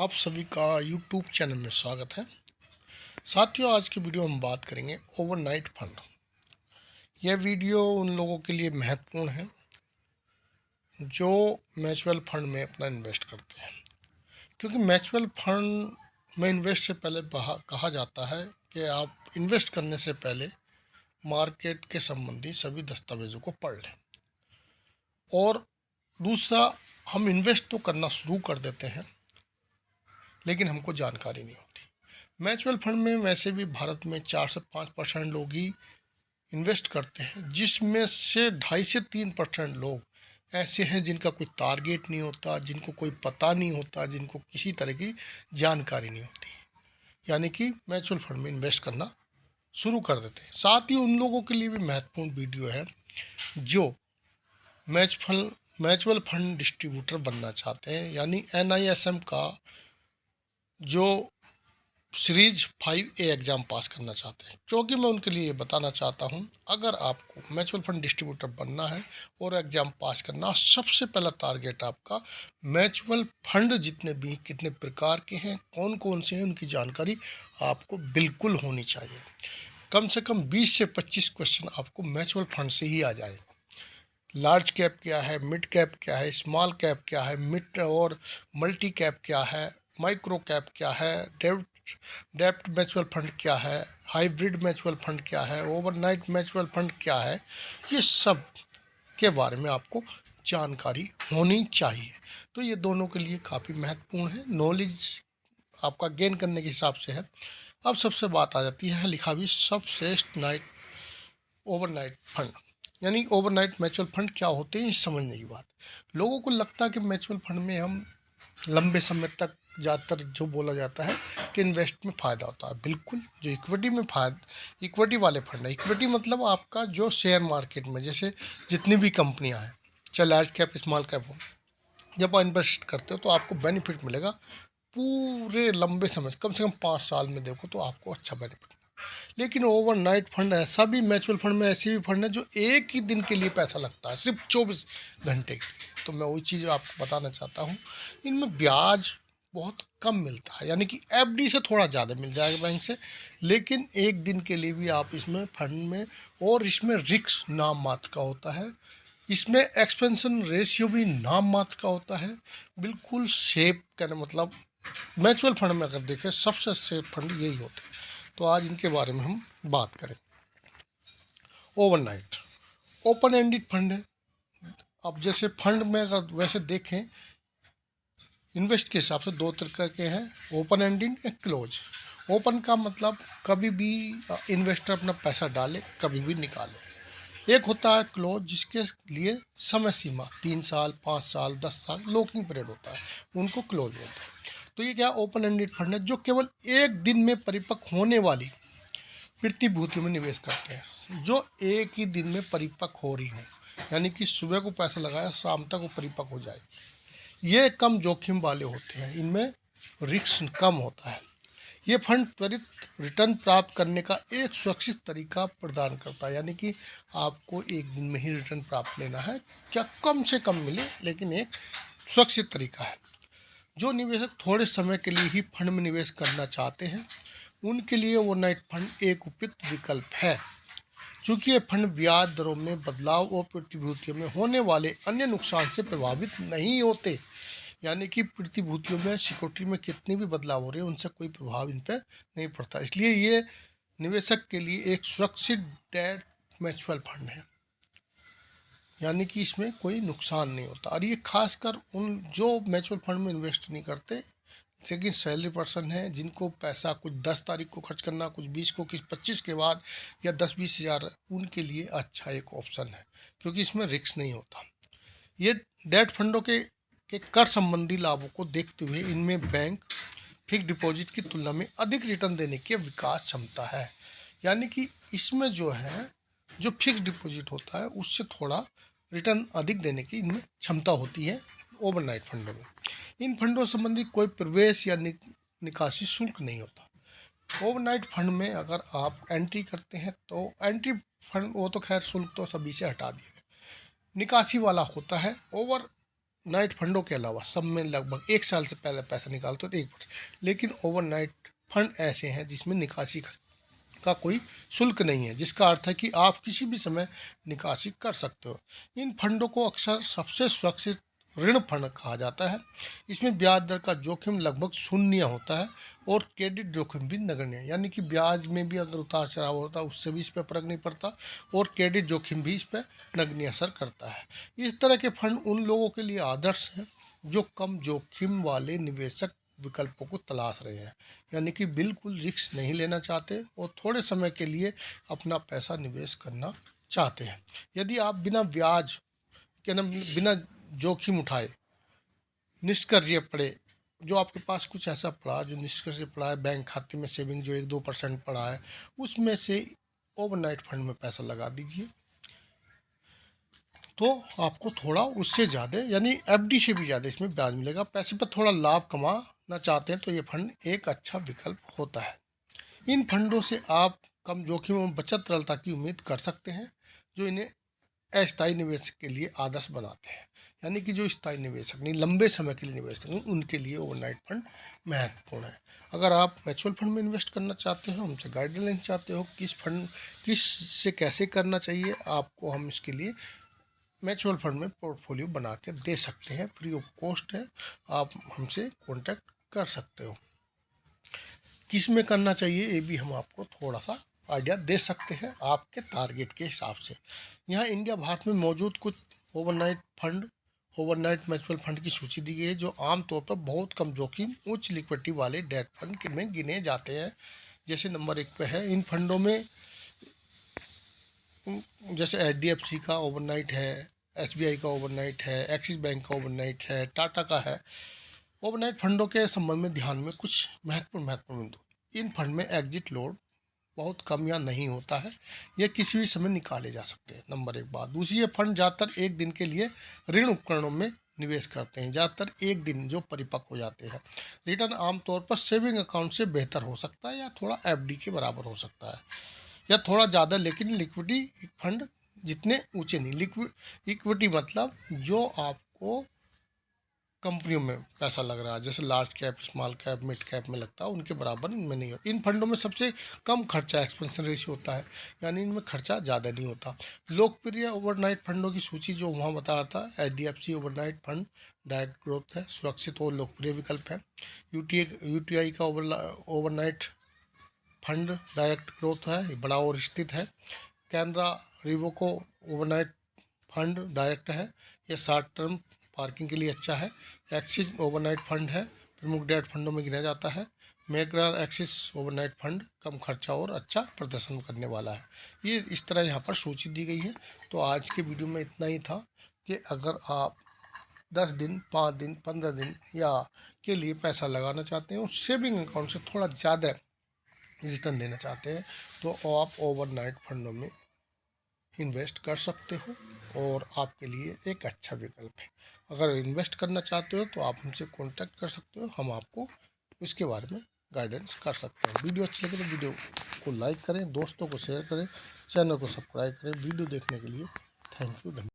आप सभी का YouTube चैनल में स्वागत है। साथियों, आज की वीडियो हम बात करेंगे ओवरनाइट फंड। यह वीडियो उन लोगों के लिए महत्वपूर्ण है जो म्यूचुअल फंड में अपना इन्वेस्ट करते हैं, क्योंकि म्यूचुअल फंड में इन्वेस्ट से पहले कहा जाता है कि आप इन्वेस्ट करने से पहले मार्केट के संबंधी सभी दस्तावेज़ों को पढ़ लें। और दूसरा, हम इन्वेस्ट तो करना शुरू कर देते हैं लेकिन हमको जानकारी नहीं होती। म्यूचुअल फंड में वैसे भी भारत में 4 से 5% लोग ही इन्वेस्ट करते हैं, जिसमें से 2.5 से 3% लोग ऐसे हैं जिनका कोई टारगेट नहीं होता, जिनको कोई पता नहीं होता, जिनको किसी तरह की जानकारी नहीं होती, यानी कि म्यूचुअल फंड में इन्वेस्ट करना शुरू कर देते हैं। साथ ही उन लोगों के लिए भी महत्वपूर्ण वीडियो है जो म्यूचुअल फंड डिस्ट्रीब्यूटर बनना चाहते हैं, यानी NISM का जो सीरीज 5A एग्ज़ाम पास करना चाहते हैं। क्योंकि मैं उनके लिए ये बताना चाहता हूँ, अगर आपको म्यूचुअल फंड डिस्ट्रीब्यूटर बनना है और एग्ज़ाम पास करना, सबसे पहला टारगेट आपका म्यूचुअल फंड जितने भी कितने प्रकार के हैं, कौन कौन से हैं, उनकी जानकारी आपको बिल्कुल होनी चाहिए। कम से कम 20 से 25 क्वेश्चन आपको म्यूचुअल फंड से ही आ जाएंगे। लार्ज कैप क्या है, मिड कैप क्या है, स्मॉल कैप क्या है, मिड और मल्टी कैप क्या है, माइक्रो कैप क्या है, डेप्ट म्यूचुअल फंड क्या है, हाइब्रिड म्यूचुअल फंड क्या है, ओवरनाइट म्यूचुअल फंड क्या है, ये सब के बारे में आपको जानकारी होनी चाहिए। तो ये दोनों के लिए काफ़ी महत्वपूर्ण है, नॉलेज आपका गेन करने के हिसाब से है। अब सबसे बात आ जाती है लिखा भी सबश्रेष्ठ ओवरनाइट फंड, यानी ओवरनाइट म्यूचुअल फंड क्या होते हैं, समझने की बात। लोगों को लगता है कि म्यूचुअल फंड में हम लंबे समय तक, ज़्यादातर जो बोला जाता है कि इन्वेस्ट में फ़ायदा होता है। बिल्कुल, जो इक्विटी में इक्विटी वाले फंड है, इक्विटी मतलब आपका जो शेयर मार्केट में जैसे जितनी भी कंपनियां हैं, चाहे लार्ज कैप स्मॉल कैप हो, जब आप इन्वेस्ट करते हो तो आपको बेनिफिट मिलेगा पूरे लंबे समय, कम से कम 5 साल में देखो तो आपको अच्छा बेनिफिट। लेकिन ओवरनाइट फंड ऐसा भी, म्यूचुअल फंड में ऐसे भी फंड है जो एक ही दिन के लिए पैसा लगता है, सिर्फ 24 घंटे के लिए। तो मैं वही चीज़ आपको बताना चाहता हूँ, इनमें ब्याज बहुत कम मिलता है, यानी कि FD से थोड़ा ज़्यादा मिल जाएगा बैंक से, लेकिन एक दिन के लिए भी आप इसमें फंड में, और इसमें रिस्क नाम मात्र का होता है, इसमें एक्सपेंशन रेशियो भी नाम मात्र का होता है। बिल्कुल सेफ, कहने मतलब म्यूचुअल फंड में अगर देखें सबसे सेफ फंड यही होते हैं। तो आज इनके बारे में हम बात करें। ओवरनाइट ओपन एंडेड फंड है। अब जैसे फंड में अगर वैसे देखें, इन्वेस्ट के हिसाब से दो तरह के हैं, ओपन एंडेड या क्लोज। ओपन का मतलब कभी भी इन्वेस्टर अपना पैसा डाले, कभी भी निकाले। एक होता है क्लोज, जिसके लिए समय सीमा 3 साल, 5 साल, 10 साल लॉकिंग पीरियड होता है, उनको क्लोज बोलते हैं। तो ये क्या ओपन एंडेड फंड है, जो केवल एक दिन में परिपक्व होने वाली प्रतिभूतियों में निवेश करते हैं, जो एक ही दिन में परिपक्व हो रही हों, यानी कि सुबह को पैसा लगाया, शाम तक वो परिपक्व हो जाए। ये कम जोखिम वाले होते हैं, इनमें रिस्क कम होता है। ये फंड त्वरित रिटर्न प्राप्त करने का एक सुरक्षित तरीका प्रदान करता है, यानी कि आपको एक दिन में ही रिटर्न प्राप्त लेना है, क्या कम से कम मिले, लेकिन एक सुरक्षित तरीका है। जो निवेशक थोड़े समय के लिए ही फंड में निवेश करना चाहते हैं, उनके लिए ओवरनाइट फंड एक उपयुक्त विकल्प है। चूँकि ये फंड ब्याज दरों में बदलाव और प्रतिभूतियों में होने वाले अन्य नुकसान से प्रभावित नहीं होते, यानी कि प्रतिभूतियों में, सिक्योरिटी में कितने भी बदलाव हो रहे हैं, उनसे कोई प्रभाव इन पर नहीं पड़ता। इसलिए ये निवेशक के लिए एक सुरक्षित डेट म्यूचुअल फंड है, यानी कि इसमें कोई नुकसान नहीं होता। और ये खासकर उन जो म्यूचुअल फंड में इन्वेस्ट नहीं करते, लेकिन सैलरी पर्सन है, जिनको पैसा कुछ 10 तारीख को खर्च करना, कुछ 20 को, कुछ 25 के बाद, या 10-20 हज़ार, उनके लिए अच्छा एक ऑप्शन है, क्योंकि इसमें रिस्क नहीं होता। ये डेट फंडों के कर संबंधी लाभों को देखते हुए इनमें बैंक फिक्स डिपॉजिट की तुलना में अधिक रिटर्न देने की विकास क्षमता है, यानी कि इसमें जो है, जो फिक्स डिपॉजिट होता है उससे थोड़ा रिटर्न अधिक देने की इनमें क्षमता होती है ओवरनाइट फंडों में। इन फंडों संबंधी कोई प्रवेश या निकासी शुल्क नहीं होता। ओवरनाइट फंड में अगर आप एंट्री करते हैं तो एंट्री फंड, वो तो खैर शुल्क तो सभी से हटा दिया गया, निकासी वाला होता है। नाइट फंडों के अलावा सब में लगभग 1 साल से पहले पैसा निकालते हो तो 1%, लेकिन ओवरनाइट फंड ऐसे हैं जिसमें निकासी का कोई शुल्क नहीं है, जिसका अर्थ है कि आप किसी भी समय निकासी कर सकते हो। इन फंडों को अक्सर सबसे सुरक्षित ऋण फंड कहा जाता है। इसमें ब्याज दर का जोखिम लगभग शून्य होता है और क्रेडिट जोखिम भी नगण्य है, यानी कि ब्याज में भी अगर उतार चढ़ाव होता है उससे भी इस पर फर्क नहीं पड़ता और क्रेडिट जोखिम भी इस पर नगण्य असर करता है। इस तरह के फंड उन लोगों के लिए आदर्श हैं जो कम जोखिम वाले निवेशक विकल्पों को तलाश रहे हैं, यानी कि बिल्कुल रिस्क नहीं लेना चाहते और थोड़े समय के लिए अपना पैसा निवेश करना चाहते हैं। यदि आप बिना ब्याज के न बिना जोखिम उठाए निष्कर्षीय पड़े, जो आपके पास कुछ ऐसा पड़ा जो निष्कर्षीय पड़ा है, बैंक खाते में सेविंग जो 1-2% पड़ा है, उसमें से ओवरनाइट फंड में पैसा लगा दीजिए तो आपको थोड़ा उससे ज़्यादा यानी एफडी से भी ज़्यादा इसमें ब्याज मिलेगा। पैसे पर थोड़ा लाभ कमाना चाहते हैं तो ये फंड एक अच्छा विकल्प होता है। इन फंडों से आप कम जोखिम एवं बचत तरलता की उम्मीद कर सकते हैं, जो इन्हें अस्थायी निवेश के लिए आदर्श बनाते हैं, यानी कि जो स्थायी निवेशक नहीं लंबे समय के लिए निवेशक नहीं उनके लिए ओवरनाइट फंड महत्वपूर्ण है। अगर आप म्यूचुअल फंड में इन्वेस्ट करना चाहते हो, हमसे गाइडलाइन चाहते हो किस से कैसे करना चाहिए, आपको हम इसके लिए म्यूचुअल फंड में पोर्टफोलियो बना के दे सकते हैं, फ्री ऑफ कॉस्ट है, आप हमसे कॉन्टैक्ट कर सकते हो। किस में करना चाहिए ये भी हम आपको थोड़ा सा आइडिया दे सकते हैं आपके टारगेट के हिसाब से। यहाँ इंडिया भारत में मौजूद कुछ ओवरनाइट म्यूचुअल फंड की सूची दी गई है जो आमतौर पर बहुत कम जोखिम उच्च लिक्विडिटी वाले डेट फंड में गिने जाते हैं। जैसे नंबर 1 पे है, इन फंडों में जैसे HDFC का ओवरनाइट है, SBI का ओवरनाइट है, एक्सिस बैंक का ओवरनाइट है, टाटा का है। ओवरनाइट फंडों के संबंध में ध्यान में कुछ महत्वपूर्ण बिंदु। इन फंड में एग्जिट लोड बहुत कम या नहीं होता है, यह किसी भी समय निकाले जा सकते हैं, नंबर 1 बात। दूसरी, ये फंड ज़्यादातर एक दिन के लिए ऋण उपकरणों में निवेश करते हैं, ज़्यादातर एक दिन जो परिपक्व हो जाते हैं। रिटर्न आमतौर पर सेविंग अकाउंट से बेहतर हो सकता है या थोड़ा FD के बराबर हो सकता है या थोड़ा ज़्यादा, लेकिन लिक्विडिटी फंड जितने ऊंचे नहीं। इक्विटी मतलब जो आपको कंपनियों में पैसा लग रहा है, जैसे large cap, small cap, mid cap में लगता है, उनके बराबर इनमें नहीं होता। इन फंडों में सबसे कम खर्चा एक्सपेंशन रेशियो होता है, यानी इनमें खर्चा ज़्यादा नहीं होता। लोकप्रिय ओवरनाइट फंडों की सूची जो वहाँ बता रहा था, HDFC overnight fund direct growth है, सुरक्षित और लोकप्रिय विकल्प है। UTI का ओवरनाइट फंड डायरेक्ट ग्रोथ है, ये बड़ा और स्थित है। कैनरा रिवोको ओवरनाइट फंड डायरेक्ट है, ये शॉर्ट टर्म पार्किंग के लिए अच्छा है। एक्सिस ओवरनाइट फंड है, प्रमुख डेट फंडों में गिना जाता है। मैग्रार एक्सिस ओवरनाइट फंड कम खर्चा और अच्छा प्रदर्शन करने वाला है। ये इस तरह यहाँ पर सूची दी गई है। तो आज के वीडियो में इतना ही था कि अगर आप 10 दिन, 5 दिन, 15 दिन या के लिए पैसा लगाना चाहते हैं और सेविंग अकाउंट से थोड़ा ज़्यादा रिटर्न लेना चाहते हैं तो आप ओवरनाइट फंडों में इन्वेस्ट कर सकते हो और आपके लिए एक अच्छा विकल्प है। अगर इन्वेस्ट करना चाहते हो तो आप हमसे कांटेक्ट कर सकते हो, हम आपको इसके बारे में गाइडेंस कर सकते हैं। वीडियो अच्छी लगे तो वीडियो को लाइक करें, दोस्तों को शेयर करें, चैनल को सब्सक्राइब करें। वीडियो देखने के लिए थैंक यू, धन्यवाद।